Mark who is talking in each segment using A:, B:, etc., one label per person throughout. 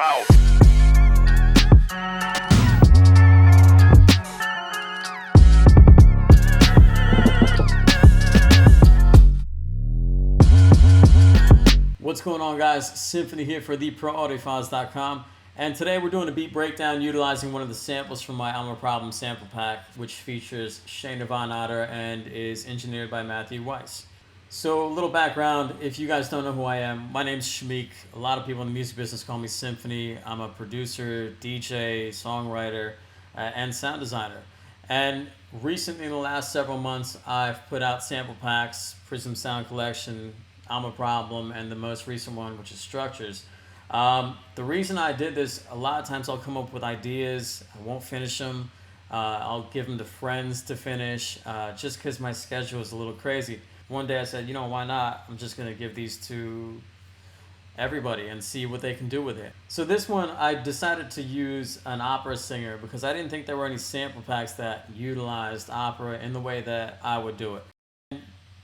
A: Wow.
B: What's going on, guys? Symphony here for theproaudiofiles.com, and today we're doing a beat breakdown utilizing one of the samples from my I'm Operablem sample pack, which features Shayna Von Otter and is engineered by Matthew Weiss. So a little background, if you guys don't know who I am, my name's Samik. A lot of people in the music business call me Symphony. I'm a producer, DJ, songwriter, and sound designer. And recently, in the last several months, I've put out sample packs, Prism Sound Collection, I'm Operablem, and the most recent one, which is Structures. The reason I did this, a lot of times I'll come up with ideas, I won't finish them. I'll give them to friends to finish, just because my schedule is a little crazy. One day I said, you know, why not? I'm just going to give these to everybody and see what they can do with it. So this one, I decided to use an opera singer because I didn't think there were any sample packs that utilized opera in the way that I would do it.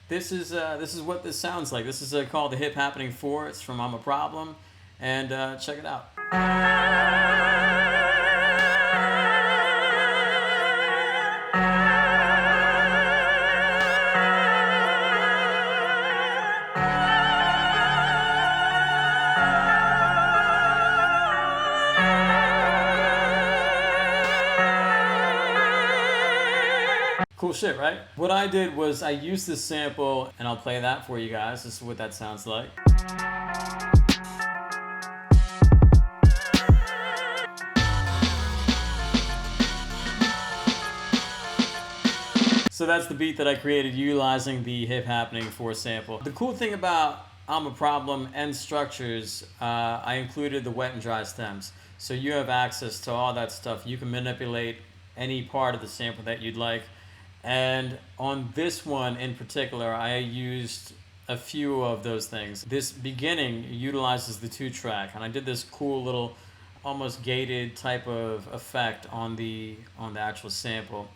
B: This is what this sounds like. This is called The Hip Happening 4. It's from I'm Operablem, and check it out. Cool shit, right? What I did was I used this sample, and I'll play that for you guys. This is what that sounds like. So that's the beat that I created utilizing the Hip Happening 4 sample. The cool thing about I'm Operablem and Structures, I included the wet and dry stems. So you have access to all that stuff. You can manipulate any part of the sample that you'd like. And on this one in particular, I used a few of those things. This beginning utilizes the 2-track, and I did this cool little almost gated type of effect on the actual sample.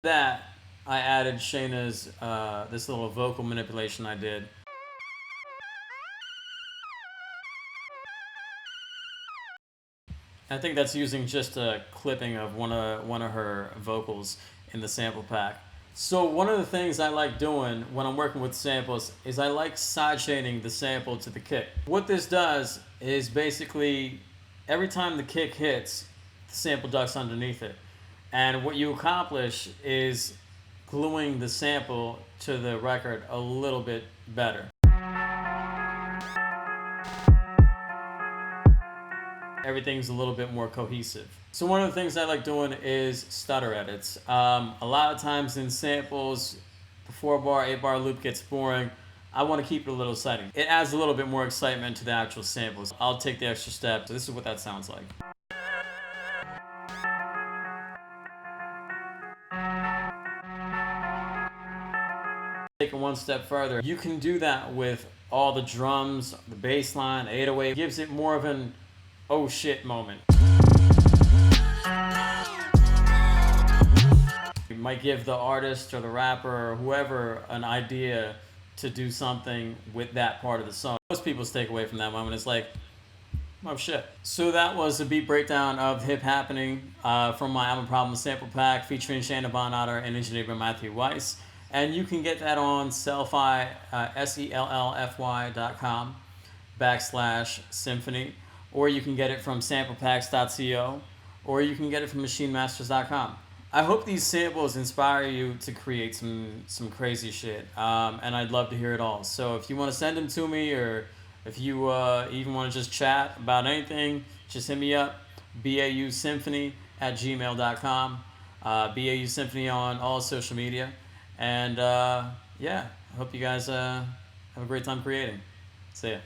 B: That I added Shayna's this little vocal manipulation I did. I think that's using just a clipping of one of her vocals in the sample pack. So one of the things I like doing when I'm working with samples is I like sideshading the sample to the kick. What this does is basically every time the kick hits, the sample ducks underneath it. And what you accomplish is gluing the sample to the record a little bit better. Everything's a little bit more cohesive. So one of the things I like doing is stutter edits. A lot of times in samples, the 4-bar, 8-bar loop gets boring. I want to keep it a little exciting. It adds a little bit more excitement to the actual samples. I'll take the extra step. So this is what that sounds like. Take it one step further. You can do that with all the drums, the bass line, 808. It gives it more of an oh shit moment. You might give the artist or the rapper or whoever an idea to do something with that part of the song. Most people's takeaway from that moment is like, oh shit. So that was a beat breakdown of Hip Happening from my I'm Operablem sample pack featuring Shayna Von Otter and engineered by Matthew Weiss. And you can get that on Sellfy, sellfy.com/symphony. Or you can get it from samplepacks.co, or you can get it from machinemasters.com. I hope these samples inspire you to create some crazy shit, and I'd love to hear it all. So if you want to send them to me, or if you even want to just chat about anything, just hit me up, bausymphony@gmail.com, bausymphony on all social media. And yeah, I hope you guys have a great time creating. See ya.